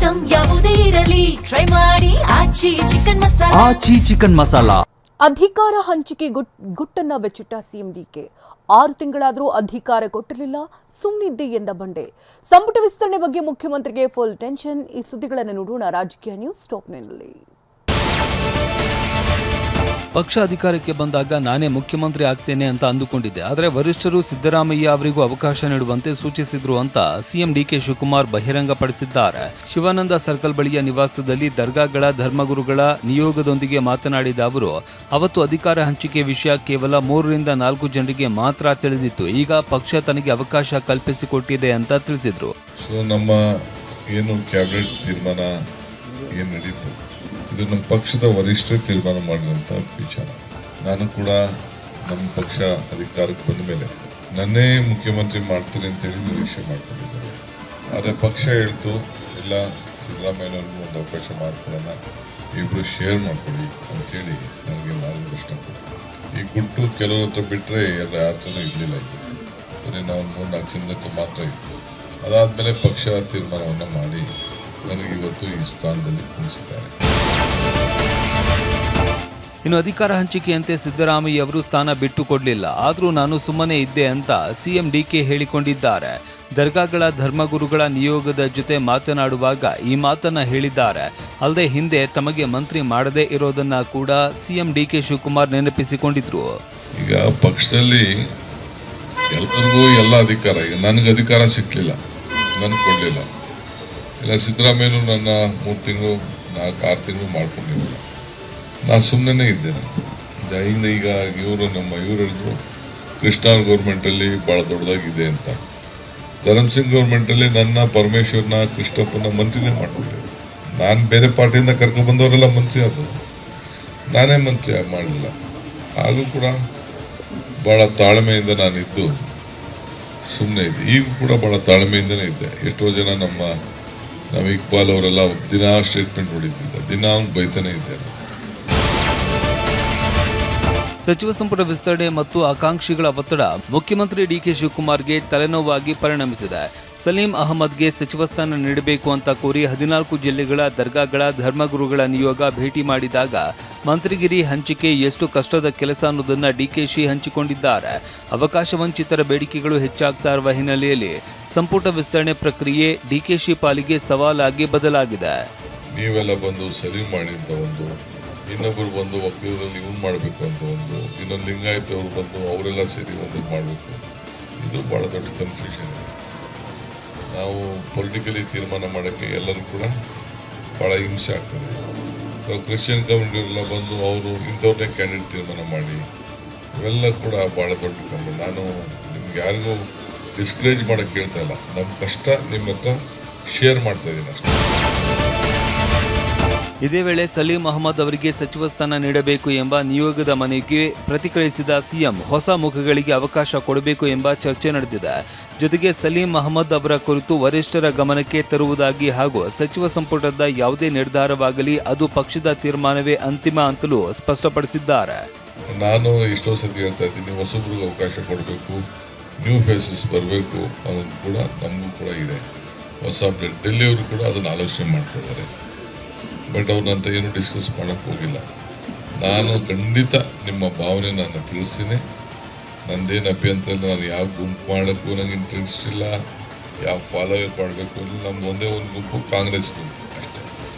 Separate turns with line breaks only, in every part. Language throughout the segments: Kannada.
ಐಟಂ ಯಾವುದೇ ಇರಲಿ ಟ್ರೈ ಮಾಡಿ ಆಚಿ ಚಿಕನ್ ಮಸಾಲಾ.
ಅಧಿಕಾರ ಹಂಚಿಕೆ ಗುಟ್ಟನ್ನ ಬೆಚ್ಚಿಟ್ಟ ಸಿಎಂ ಡಿಕೆ. 6 ತಿಂಗಳಾದರೂ ಅಧಿಕಾರ ಕೊಟ್ಟಿರಲಿಲ್ಲ, ಸುಮ್ಮನಿದ್ದೆ ಎಂದ ಬಂಡೆ. ಸಂಪುಟ ವಿಸ್ತರಣೆ ಬಗ್ಗೆ ಮುಖ್ಯಮಂತ್ರಿಗೆ ಫುಲ್ ಟೆನ್ಷನ್. ಈ ಸುದ್ದಿಗಳನ್ನು ನೋಡೋಣ ರಾಜಕೀಯ ನ್ಯೂಸ್ ಟಾಪ್ನಲ್ಲಿ.
ಪಕ್ಷ ಅಧಿಕಾರಕ್ಕೆ ಬಂದಾಗ ನಾನೇ ಮುಖ್ಯಮಂತ್ರಿ ಆಗ್ತೇನೆ ಅಂತ ಅಂದುಕೊಂಡಿದ್ದೆ. ಆದರೆ ವರಿಷ್ಠರು ಸಿದ್ದರಾಮಯ್ಯ ಅವರಿಗೂ ಅವಕಾಶ ನೀಡುವಂತೆ ಸೂಚಿಸಿದ್ರು ಅಂತ ಸಿಎಂ ಡಿಕೆ ಶಿವಕುಮಾರ್ ಬಹಿರಂಗಪಡಿಸಿದ್ದಾರೆ. ಶಿವಾನಂದ ಸರ್ಕಲ್ ಬಳಿಯ ನಿವಾಸದಲ್ಲಿ ದರ್ಗಾಗಳ ಧರ್ಮಗುರುಗಳ ನಿಯೋಗದೊಂದಿಗೆ ಮಾತನಾಡಿದ ಅವರು, ಅವತ್ತು ಅಧಿಕಾರ ಹಂಚಿಕೆ ವಿಷಯ ಕೇವಲ 3 ರಿಂದ 4 ಜನರಿಗೆ ಮಾತ್ರ ತಿಳಿದಿತ್ತು. ಈಗ ಪಕ್ಷ ತನಗೆ ಅವಕಾಶ ಕಲ್ಪಿಸಿಕೊಟ್ಟಿದೆ ಅಂತ ತಿಳಿಸಿದ್ರು.
ನಮ್ಮ ಏನು ಕ್ಯಾಬಿನೆಟ್ ತೀರ್ಮಾನ ಏನು ನಡೀತು, ಇದು ನಮ್ಮ ಪಕ್ಷದ ವರಿಷ್ಠ ತೀರ್ಮಾನ ಮಾಡಿದಂಥ ವಿಚಾರ. ನಾನು ಕೂಡ ನಮ್ಮ ಪಕ್ಷ ಅಧಿಕಾರಕ್ಕೆ ಬಂದ ಮೇಲೆ ನನ್ನೇ ಮುಖ್ಯಮಂತ್ರಿ ಮಾಡ್ತೀನಿ ಅಂತೇಳಿ ನಿರೀಕ್ಷೆ ಮಾಡ್ಕೊಂಡಿದ್ದಾರೆ. ಆದರೆ ಪಕ್ಷ ಹೇಳ್ತು, ಇಲ್ಲ ಸಿದ್ದರಾಮಯ್ಯನವ್ರಿಗೂ ಒಂದು ಅವಕಾಶ ಮಾಡ್ಕೊಳ್ಳೋಣ, ಇಬ್ಬರು ಶೇರ್ ಮಾಡ್ಕೊಳ್ಳಿ ಅಂತೇಳಿ ನನಗೆ ಮಾರ್ಗದರ್ಶನ ಕೊಟ್ಟು ಈ ಗುಟ್ಟು ಕೆಲವ್ರ ಹತ್ರ ಬಿಟ್ಟರೆ ಯಾರು ಜನ ಇರಲಿಲ್ಲ. ಬರೀ ನಾವು 3-4 ಜನದ ಹತ್ರ ಮಾತ್ರ ಇತ್ತು. ಅದಾದಮೇಲೆ ಪಕ್ಷ ತೀರ್ಮಾನವನ್ನು ಮಾಡಿ ನನಗೆ ಇವತ್ತು ಈ ಸ್ಥಾನದಲ್ಲಿ ಕುಣಿಸಿದ್ದಾರೆ.
ಇನ್ನು ಅಧಿಕಾರ ಹಂಚಿಕೆಯಂತೆ ಸಿದ್ದರಾಮಯ್ಯ ಅವರು ಸ್ಥಾನ ಬಿಟ್ಟು ಕೊಡಲಿಲ್ಲ, ಆದರೂ ನಾನು ಸುಮ್ಮನೆ ಇದ್ದೆ ಅಂತ ಸಿಎಂ ಡಿಕೆ ಹೇಳಿಕೊಂಡಿದ್ದಾರೆ. ದರ್ಗಾಗಳ ಧರ್ಮಗುರುಗಳ ನಿಯೋಗದ ಜೊತೆ ಮಾತನಾಡುವಾಗ ಈ ಮಾತನ್ನ ಹೇಳಿದ್ದಾರೆ. ಅಲ್ಲದೆ ಹಿಂದೆ ತಮಗೆ ಮಂತ್ರಿ ಮಾಡದೇ ಇರೋದನ್ನ ಕೂಡ ಸಿಎಂ ಡಿಕೆ ಶಿವಕುಮಾರ್ ನೆನಪಿಸಿಕೊಂಡಿದ್ರು.
ಈಗ ಪಕ್ಷದಲ್ಲಿ ಎಲ್ಲರಿಗೂ ಎಲ್ಲ ಅಧಿಕಾರ, ಈಗ ನನಗೆ ಅಧಿಕಾರ ಸಿಕ್ಕಲಿಲ್ಲ, ನನಗೆ ಕೊಡಲಿಲ್ಲ. ಇಲ್ಲ ಸಿದ್ದರಾಮಯ್ಯನು ನನ್ನ 3 ತಿಂಗಳು 4-6 ತಿಂಗಳು ಮಾಡ್ಕೊಂಡಿಲ್ಲ, ನಾನು ಸುಮ್ಮನೆ ಇದ್ದೇನೆ. ಈಗ ಇವರು ಹೇಳಿದ್ರು ಕೃಷ್ಣ ಗೌರ್ಮೆಂಟಲ್ಲಿ ಭಾಳ ದೊಡ್ಡದಾಗಿದೆ ಅಂತ. ಧರ್ಮಸಿಂಗ್ ಗೌರ್ಮೆಂಟಲ್ಲಿ ನನ್ನ ಪರಮೇಶ್ವರ್ನ ಕೃಷ್ಣಪ್ಪನ ಮಂತ್ರಿನೇ ಮಾಡ್ಕೊಂಡಿದ್ದೆ. ನಾನು ಬೇರೆ ಪಾರ್ಟಿಯಿಂದ ಕರ್ಕೊಂಡ್ಬಂದವರೆಲ್ಲ ಮಂತ್ರಿ ಆದದ್ದು, ನಾನೇ ಮಂತ್ರಿ ಮಾಡಲಿಲ್ಲ. ಹಾಗೂ ಕೂಡ ಭಾಳ ತಾಳ್ಮೆಯಿಂದ ನಾನಿದ್ದು ಸುಮ್ಮನೆ ಇದ್ದೆ. ಈಗ ಕೂಡ ಭಾಳ ತಾಳ್ಮೆಯಿಂದನೇ ಇದ್ದೆ. ಎಷ್ಟೋ ಜನ ನಮ್ಮ ಇಕ್ಬಾಲ್ ಅವರೆಲ್ಲ ದಿನ ಸ್ಟೇಟ್ಮೆಂಟ್ ಹೊಡಿತಿದ್ದ, ದಿನ ಬೈತಾನೆ ಇದ್ದಾರೆ.
ಸಚಿವ ಸಂಪುಟ ವಿಸ್ತರಣೆ ಮತ್ತು ಆಕಾಂಕ್ಷಿಗಳ ಒತ್ತಡ ಮುಖ್ಯಮಂತ್ರಿ ಡಿಕೆ ಶಿವಕುಮಾರ್ಗೆ ತಲೆನೋವಾಗಿ ಪರಿಣಮಿಸಿದೆ. ಸಲೀಂ ಅಹಮದ್ಗೆ ಸಚಿವ ಸ್ಥಾನ ನೀಡಬೇಕು ಅಂತ ಕೋರಿ 14 ಜಿಲ್ಲೆಗಳ ದರ್ಗಾಗಳ ಧರ್ಮಗುರುಗಳ ನಿಯೋಗ ಭೇಟಿ ಮಾಡಿದಾಗ ಮಂತ್ರಿಗಿರಿ ಹಂಚಿಕೆ ಎಷ್ಟು ಕಷ್ಟದ ಕೆಲಸ ಅನ್ನೋದನ್ನ ಡಿಕೆಶಿ ಹಂಚಿಕೊಂಡಿದ್ದಾರೆ. ಅವಕಾಶ ವಂಚಿತರ ಬೇಡಿಕೆಗಳು ಹೆಚ್ಚಾಗ್ತಾ ಇರುವ ಹಿನ್ನೆಲೆಯಲ್ಲಿ ಸಂಪುಟ ವಿಸ್ತರಣೆ ಪ್ರಕ್ರಿಯೆ ಡಿಕೆಶಿ ಪಾಲಿಗೆ ಸವಾಲಾಗಿ ಬದಲಾಗಿದೆ.
ನೀವೆಲ್ಲ ಬಂದು ಸಲೀಂ ಮಾಡಿದ ಒಂದು, ಇನ್ನೊಬ್ಬರು ಬಂದು ವಕೀಲರಲ್ಲಿ ಇವ್ನು ಮಾಡಬೇಕು ಅಂತ ಒಂದು, ಇನ್ನೊಂದು ಲಿಂಗಾಯತ್ ಅವರು ಬಂದು ಅವರೆಲ್ಲ ಸೇರಿ ಒಂದು ಮಾಡಬೇಕು. ಇದು ಭಾಳ ದೊಡ್ಡ ಕನ್ಫ್ಯೂಷನ್ ಇದೆ. ನಾವು ಪೊಲಿಟಿಕಲಿ ತೀರ್ಮಾನ ಮಾಡೋಕ್ಕೆ ಎಲ್ಲರೂ ಕೂಡ ಭಾಳ ಹಿಂಸೆ ಆಗ್ತದೆ. ಸೊ ಕ್ರಿಶ್ಚಿಯನ್ ಕಮ್ಯುನಿಟಿಯವರೆಲ್ಲ ಬಂದು ಅವರು ಇಂಥವ್ರನ್ನೇ ಕ್ಯಾಂಡಿಡೇಟ್ ತೀರ್ಮಾನ ಮಾಡಿ, ಇವೆಲ್ಲ ಕೂಡ ಭಾಳ ದೊಡ್ಡ ಕಂಡು. ನಾನು ನಿಮ್ಗೆ ಯಾರಿಗೂ ಡಿಸ್ಕರೇಜ್ ಮಾಡೋಕ್ಕೆ ಕೇಳ್ತಾ ಇಲ್ಲ, ನಮ್ಮ ಕಷ್ಟ ನಿಮ್ಮ ಹತ್ರ ಶೇರ್ ಮಾಡ್ತಾ ಇದ್ದೀನಿ ಅಷ್ಟೇ.
ಇದೇ ವೇಳೆ ಸಲೀಂ ಅಹಮದ್ ಅವರಿಗೆ ಸಚಿವ ಸ್ಥಾನ ನೀಡಬೇಕು ಎಂಬ ನಿಯೋಗದ ಮನವಿಗೆ ಪ್ರತಿಕ್ರಿಯಿಸಿದ ಸಿಎಂ, ಹೊಸ ಮುಖಗಳಿಗೆ ಅವಕಾಶ ಕೊಡಬೇಕು ಎಂಬ ಚರ್ಚೆ ನಡೆದಿದೆ. ಜೊತೆಗೆ ಸಲೀಂ ಅಹಮದ್ ಅವರ ಕುರಿತು ವರಿಷ್ಠರ ಗಮನಕ್ಕೆ ತರುವುದಾಗಿ ಹಾಗೂ ಸಚಿವ ಸಂಪುಟದ ಯಾವುದೇ ನಿರ್ಧಾರವಾಗಲಿ ಅದು ಪಕ್ಷದ ತೀರ್ಮಾನವೇ ಅಂತಿಮ ಅಂತಲೂ ಸ್ಪಷ್ಟಪಡಿಸಿದ್ದಾರೆ.
ನಾನು ಎಷ್ಟೋ ಸತಿ ಹೇಳ್ತಾ ಇದ್ದೀನಿ, ಹೊಸಬ್ರಿಗೆ ಅವಕಾಶ ಕೊಡಬೇಕು, ನ್ಯೂ ಫೇಸಸ್ ಬರಬೇಕು ಅನ್ನೋದು ಕೂಡ ನಮಗೂ ಕೂಡ ಇದೆ. ಹೊಸ ಡೆಲ್ಲಿಯವರು ಕೂಡ ಅದನ್ನು ಆಲೋಚನೆ ಮಾಡ್ತಾ ಇದ್ದಾರೆ. ಬಟ್ ಅವ್ರನ್ನಂತ ಏನು ಡಿಸ್ಕಸ್ ಮಾಡೋಕ್ಕೆ ಹೋಗಿಲ್ಲ. ನಾನು ಖಂಡಿತ ನಿಮ್ಮ ಭಾವನೆ ನಾನು ತಿಳಿಸ್ತೀನಿ. ನಂದೇನು ಅಭ್ಯಂತರ, ನಾನು ಯಾವ ಗುಂಪು ಮಾಡೋಕ್ಕೂ ನನಗೆ ಇಂಟ್ರೆಸ್ಟ್ ಇಲ್ಲ, ಯಾವ ಫಾಲೋವರ್ ಮಾಡಬೇಕು ಇಲ್ಲ. ನಮ್ದು ಒಂದೇ ಒಂದು ಗುಂಪು, ಕಾಂಗ್ರೆಸ್ ಗುಂಪು ಅಷ್ಟೇ.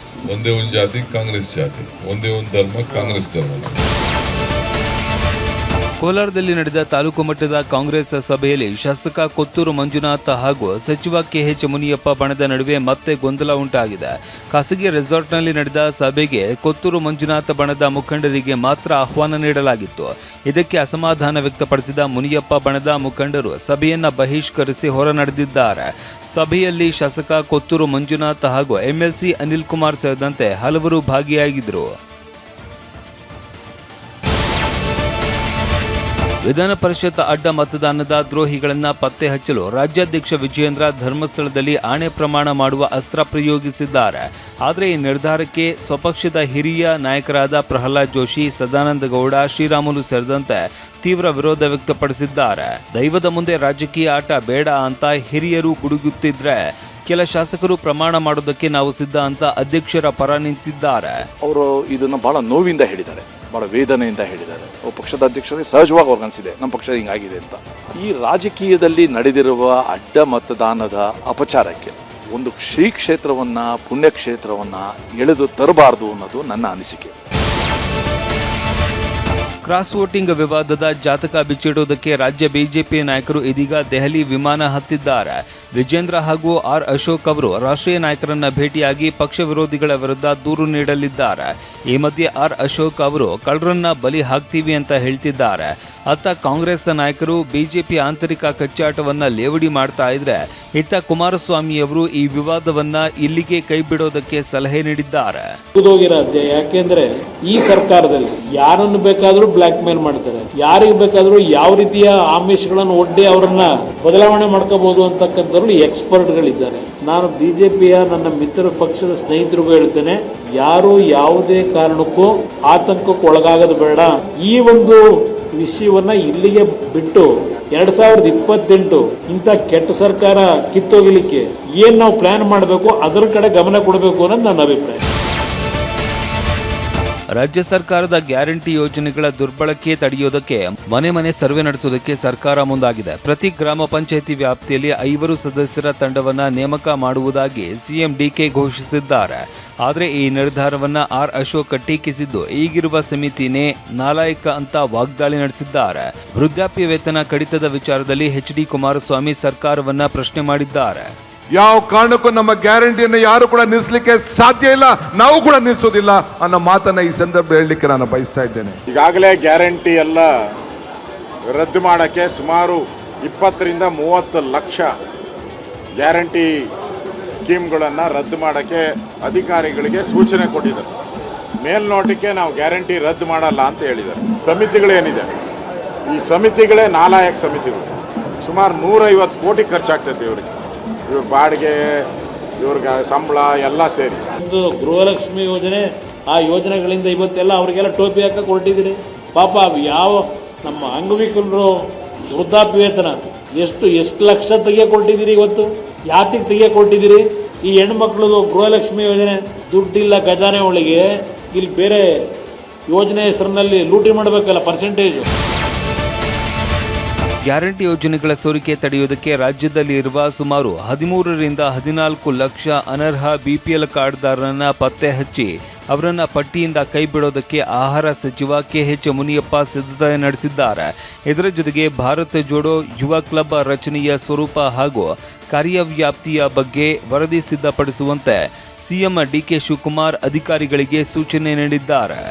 ಒಂದೇ ಒಂದು ಜಾತಿ, ಕಾಂಗ್ರೆಸ್ ಜಾತಿ. ಒಂದೇ ಒಂದು ಧರ್ಮ, ಕಾಂಗ್ರೆಸ್ ಧರ್ಮ.
ಕೋಲಾರದಲ್ಲಿ ನಡೆದ ತಾಲೂಕು ಮಟ್ಟದ ಕಾಂಗ್ರೆಸ್ ಸಭೆಯಲ್ಲಿ ಶಾಸಕ ಕೊತ್ತೂರು ಮಂಜುನಾಥ್ ಹಾಗೂ ಸಚಿವ ಕೆಎಚ್ ಮುನಿಯಪ್ಪ ಬಣದ ನಡುವೆ ಮತ್ತೆ ಗೊಂದಲ ಉಂಟಾಗಿದೆ. ಖಾಸಗಿ ರೆಸಾರ್ಟ್ನಲ್ಲಿ ನಡೆದ ಸಭೆಗೆ ಕೊತ್ತೂರು ಮಂಜುನಾಥ್ ಬಣದ ಮುಖಂಡರಿಗೆ ಮಾತ್ರ ಆಹ್ವಾನ ನೀಡಲಾಗಿತ್ತು. ಇದಕ್ಕೆ ಅಸಮಾಧಾನ ವ್ಯಕ್ತಪಡಿಸಿದ ಮುನಿಯಪ್ಪ ಬಣದ ಮುಖಂಡರು ಸಭೆಯನ್ನ ಬಹಿಷ್ಕರಿಸಿ ಹೊರ ನಡೆದಿದ್ದಾರೆ. ಸಭೆಯಲ್ಲಿ ಶಾಸಕ ಕೊತ್ತೂರು ಮಂಜುನಾಥ್ ಹಾಗೂ ಎಂಎಲ್ಸಿ ಅನಿಲ್ ಕುಮಾರ್ ಸೇರಿದಂತೆ ಹಲವರು ಭಾಗಿಯಾಗಿದ್ದರು. ವಿಧಾನ ಪರಿಷತ್ ಅಡ್ಡ ಮತದಾನದ ದ್ರೋಹಿಗಳನ್ನು ಪತ್ತೆ ಹಚ್ಚಲು ರಾಜ್ಯಾಧ್ಯಕ್ಷ ವಿಜಯೇಂದ್ರ ಧರ್ಮಸ್ಥಳದಲ್ಲಿ ಆಣೆ ಪ್ರಮಾಣ ಮಾಡುವ ಅಸ್ತ್ರ ಪ್ರಯೋಗಿಸಿದ್ದಾರೆ. ಆದರೆ ಈ ನಿರ್ಧಾರಕ್ಕೆ ಸ್ವಪಕ್ಷದ ಹಿರಿಯ ನಾಯಕರಾದ ಪ್ರಹ್ಲಾದ್ ಜೋಶಿ, ಸದಾನಂದ ಗೌಡ, ಶ್ರೀರಾಮುಲು ಸೇರಿದಂತೆ ತೀವ್ರ ವಿರೋಧ ವ್ಯಕ್ತಪಡಿಸಿದ್ದಾರೆ. ದೈವದ ಮುಂದೆ ರಾಜಕೀಯ ಆಟ ಬೇಡ ಅಂತ ಹಿರಿಯರು ಗುಡುಗುತ್ತಿದ್ರೆ ಕೆಲ ಶಾಸಕರು ಪ್ರಮಾಣ ಮಾಡೋದಕ್ಕೆ ನಾವು ಸಿದ್ಧ ಅಂತ ಅಧ್ಯಕ್ಷರ ಪರ ನಿಂತಿದ್ದಾರೆ.
ಅವರು ಇದನ್ನು ಭಾಳ ನೋವಿಂದ ಹೇಳಿದ್ದಾರೆ, ಭಾಳ ವೇದನೆಯಿಂದ ಹೇಳಿದ್ದಾರೆ. ಪಕ್ಷದ ಅಧ್ಯಕ್ಷರಿಗೆ ಸಹಜವಾಗಿ ಅವ್ರಿಗೆ ಅನಿಸಿದೆ ನಮ್ಮ ಪಕ್ಷ ಹಿಂಗಾಗಿದೆ ಅಂತ. ಈ ರಾಜಕೀಯದಲ್ಲಿ ನಡೆದಿರುವ ಅಡ್ಡ ಮತದಾನದ ಅಪಚಾರಕ್ಕೆ ಒಂದು ಶ್ರೀ ಕ್ಷೇತ್ರವನ್ನು ಪುಣ್ಯಕ್ಷೇತ್ರವನ್ನು ಎಳೆದು ತರಬಾರದು ಅನ್ನೋದು ನನ್ನ ಅನಿಸಿಕೆ.
ಕ್ರಾಸ್ ವೋಟಿಂಗ್ ವಿವಾದದ ಜಾತಕ ಬಿಚ್ಚಿಡುವುದಕ್ಕೆ ರಾಜ್ಯ ಬಿಜೆಪಿ ನಾಯಕರು ಇದೀಗ ದೆಹಲಿ ವಿಮಾನ ಹತ್ತಿದ್ದಾರೆ. ವಿಜೇಂದ್ರ ಹಾಗೂ ಆರ್ ಅಶೋಕ್ ಅವರು ರಾಷ್ಟ್ರೀಯ ನಾಯಕರನ್ನ ಭೇಟಿಯಾಗಿ ಪಕ್ಷ ವಿರೋಧಿಗಳ ವಿರುದ್ಧ ದೂರು ನೀಡಲಿದ್ದಾರೆ. ಈ ಮಧ್ಯೆ ಆರ್ ಅಶೋಕ್ ಅವರು ಕಳ್ಳರನ್ನ ಬಲಿ ಹಾಕ್ತೀವಿ ಅಂತ ಹೇಳ್ತಿದ್ದಾರೆ. ಅತ್ತ ಕಾಂಗ್ರೆಸ್ ನಾಯಕರು ಬಿಜೆಪಿ ಆಂತರಿಕ ಕಚ್ಚಾಟವನ್ನ ಲೇವಡಿ ಮಾಡ್ತಾ ಇದ್ರೆ, ಇತ್ತ ಕುಮಾರಸ್ವಾಮಿ ಅವರು ಈ ವಿವಾದವನ್ನ ಇಲ್ಲಿಗೆ ಕೈ ಬಿಡೋದಕ್ಕೆ ಸಲಹೆ ನೀಡಿದ್ದಾರೆ.
ಯಾಕೆಂದ್ರೆ ಈ ಸರ್ಕಾರದಲ್ಲಿ ಯಾರನ್ನು ಬೇಕಾದ್ರೂ ಬ್ಲಾಕ್ ಮೇಲ್ ಮಾಡ್ತಾರೆ, ಯಾರಿಗೆ ಬೇಕಾದ್ರೂ ಯಾವ ರೀತಿಯ ಆಮಿಷಗಳನ್ನು ಒಡ್ಡಿ ಅವರನ್ನ ಬದಲಾವಣೆ ಮಾಡ್ಕೋಬಹುದು ಅಂತಕ್ಕಂಥವ್ರು ಎಕ್ಸ್ಪರ್ಟ್ಗಳಿದ್ದಾರೆ. ನಾನು ಬಿಜೆಪಿಯ ನನ್ನ ಮಿತ್ರ ಪಕ್ಷದ ಸ್ನೇಹಿತರಿಗೂ ಹೇಳ್ತೇನೆ, ಯಾರು ಯಾವುದೇ ಕಾರಣಕ್ಕೂ ಆತಂಕಕ್ಕೆ ಒಳಗಾಗದು ಬೇಡ. ಈ ಒಂದು ವಿಷಯವನ್ನ ಇಲ್ಲಿಗೆ ಬಿಟ್ಟು 2028 ಇಂಥ ಕೆಟ್ಟ ಸರ್ಕಾರ ಕಿತ್ತೋಗಲಿಕ್ಕೆ ಏನ್ ನಾವು ಪ್ಲಾನ್ ಮಾಡಬೇಕು ಅದರ ಕಡೆ ಗಮನ ಕೊಡಬೇಕು ಅನ್ನೋದು ನನ್ನ ಅಭಿಪ್ರಾಯ.
ರಾಜ್ಯ ಸರ್ಕಾರದ ಗ್ಯಾರಂಟಿ ಯೋಜನೆಗಳ ದುರ್ಬಳಕೆ ತಡೆಯೋದಕ್ಕೆ ಮನೆ ಮನೆ ಸರ್ವೆ ನಡೆಸುವುದಕ್ಕೆ ಸರ್ಕಾರ ಮುಂದಾಗಿದೆ. ಪ್ರತಿ ಗ್ರಾಮ ಪಂಚಾಯಿತಿ ವ್ಯಾಪ್ತಿಯಲ್ಲಿ 5 ಸದಸ್ಯರ ತಂಡವನ್ನ ನೇಮಕ ಮಾಡುವುದಾಗಿ ಸಿಎಂ ಡಿಕೆ ಘೋಷಿಸಿದ್ದಾರೆ. ಆದರೆ ಈ ನಿರ್ಧಾರವನ್ನ ಆರ್ ಅಶೋಕ್ ಟೀಕಿಸಿದ್ದು, ಈಗಿರುವ ಸಮಿತಿನೇ ನಾಲಾಯಕ ಅಂತ ವಾಗ್ದಾಳಿ ನಡೆಸಿದ್ದಾರೆ. ವೃದ್ಧಾಪ್ಯ ವೇತನ ಕಡಿತದ ವಿಚಾರದಲ್ಲಿ ಎಚ್.ಡಿ. ಕುಮಾರಸ್ವಾಮಿ ಸರ್ಕಾರವನ್ನ ಪ್ರಶ್ನೆ ಮಾಡಿದ್ದಾರೆ.
ಯಾವ ಕಾರಣಕ್ಕೂ ನಮ್ಮ ಗ್ಯಾರಂಟಿಯನ್ನು ಯಾರು ಕೂಡ ನಿಲ್ಲಿಸಲಿಕ್ಕೆ ಸಾಧ್ಯ ಇಲ್ಲ, ನಾವು ಕೂಡ ನಿಲ್ಲಿಸೋದಿಲ್ಲ ಅನ್ನೋ ಮಾತನ್ನ ಈ ಸಂದರ್ಭದಲ್ಲಿ ಹೇಳಲಿಕ್ಕೆ ನಾನು ಬಯಸ್ತಾ ಇದ್ದೇನೆ.
ಈಗಾಗಲೇ ಗ್ಯಾರಂಟಿ ಎಲ್ಲ ರದ್ದು ಮಾಡೋಕ್ಕೆ ಸುಮಾರು 20 ರಿಂದ 30 ಲಕ್ಷ ಗ್ಯಾರಂಟಿ ಸ್ಕೀಮ್ಗಳನ್ನು ರದ್ದು ಮಾಡೋಕ್ಕೆ ಅಧಿಕಾರಿಗಳಿಗೆ ಸೂಚನೆ ಕೊಟ್ಟಿದ್ದಾರೆ. ಮೇಲ್ನೋಟಕ್ಕೆ ನಾವು ಗ್ಯಾರಂಟಿ ರದ್ದು ಮಾಡಲ್ಲ ಅಂತ ಹೇಳಿದ್ದಾರೆ. ಸಮಿತಿಗಳೇನಿದೆ, ಈ ಸಮಿತಿಗಳೇ ನಾಲಾಯಕ ಸಮಿತಿಗಳು. ಸುಮಾರು 150 ಕೋಟಿ ಖರ್ಚಾಗ್ತೈತೆ ಇವ್ರಿಗೆ, ಇವ್ರ ಬಾಡಿಗೆ, ಇವ್ರಿಗೆ ಸಂಬಳ ಎಲ್ಲ ಸೇರಿ.
ಒಂದು ಗೃಹಲಕ್ಷ್ಮಿ ಯೋಜನೆ, ಆ ಯೋಜನೆಗಳಿಂದ ಇವತ್ತೆಲ್ಲ ಅವರಿಗೆಲ್ಲ ಟೋಪಿ ಹಾಕಕ್ಕೆ ಹೊರಟಿದ್ದೀರಿ. ಪಾಪ ಯಾವ ನಮ್ಮ ಅಂಗವಿಕಲರು ವೃದ್ಧಾಪ್ಯ ವೇತನ ಎಷ್ಟು ಲಕ್ಷ ತೆಗಿಯಕೊಟ್ಟಿದ್ದೀರಿ, ಇವತ್ತು ಯಾತಿಗೆ ತೆಗಿಯಕೊಟ್ಟಿದ್ದೀರಿ? ಈ ಹೆಣ್ಮಕ್ಳದು ಗೃಹಲಕ್ಷ್ಮಿ ಯೋಜನೆ ದುಡ್ಡಿಲ್ಲ ಖಜಾನೆ ಒಳಗೆ, ಇಲ್ಲಿ ಬೇರೆ ಯೋಜನೆ ಹೆಸರಿನಲ್ಲಿ ಲೂಟಿ ಮಾಡಬೇಕಲ್ಲ ಪರ್ಸೆಂಟೇಜು.
ಗ್ಯಾರಂಟಿ ಯೋಜನೆಗಳ ಸೋರಿಕೆ ತಡೆಯುವುದಕ್ಕೆ ರಾಜ್ಯದಲ್ಲಿ ಇರುವ ಸುಮಾರು 13 ರಿಂದ 14 ಲಕ್ಷ ಅನರ್ಹ ಬಿಪಿಎಲ್ ಕಾರ್ಡ್ದಾರರನ್ನ ಪತ್ತೆ ಹಚ್ಚಿ ಅವರನ್ನ ಪಟ್ಟಿಯಿಂದ ಕೈಬಿಡೋದಕ್ಕೆ ಆಹಾರ ಸಚಿವ ಕೆಎಚ್ ಮುನಿಯಪ್ಪ ಸಿದ್ಧತೆ ನಡೆಸಿದ್ದಾರೆ. ಇದರ ಜೊತೆಗೆ ಭಾರತ್ ಜೋಡೋ ಯುವ ಕ್ಲಬ್ ರಚನೆಯ ಸ್ವರೂಪ ಹಾಗೂ ಕಾರ್ಯವ್ಯಾಪ್ತಿಯ ಬಗ್ಗೆ ವರದಿ ಸಿದ್ಧಪಡಿಸುವಂತೆ ಸಿಎಂ ಡಿಕೆ ಶಿವಕುಮಾರ್ ಅಧಿಕಾರಿಗಳಿಗೆ ಸೂಚನೆ ನೀಡಿದ್ದಾರೆ.